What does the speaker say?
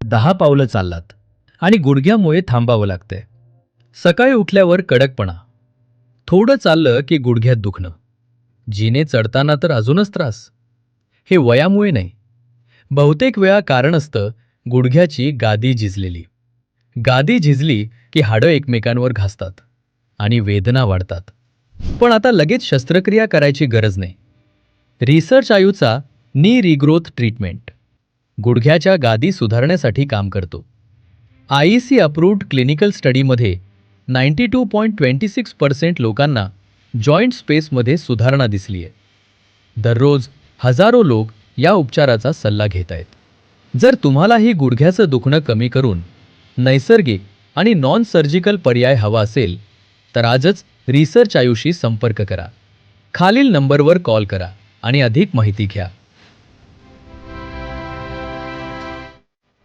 10 पावलं चाललात आणि गुडघ्यामुळे थांबावं लागतंय. सकाळी उठल्यावर कडकपणा, थोडं चाललं की गुडघ्यात दुखणं, जिने चढताना तर अजूनच त्रास. हे वयामुळे नाही, बहुतेक वेळा कारण असतं गुडघ्याची गादी झिजलेली. गादी झिजली की हाडं एकमेकांवर घासतात आणि वेदना वाढतात. पण आता लगेच शस्त्रक्रिया करायची गरज नाही. रिसर्च आयूचा नी रिग्रोथ ट्रीटमेंट गुडघ्याच्या गादी सुधारण्यासाठी काम करतो. आयईसी अप्रूव्ड क्लिनिकल स्टडीमध्ये 92.26% लोकांना जॉईंट स्पेसमध्ये सुधारणा दिसली आहे. दररोज हजारो लोक या उपचाराचा सल्ला घेत आहेत. जर तुम्हालाही गुडघ्याचं दुखणं कमी करून नैसर्गिक आणि नॉन सर्जिकल पर्याय हवा असेल तर आजच रिसर्च आयूशी संपर्क करा. खालील नंबरवर कॉल करा आणि अधिक माहिती घ्या.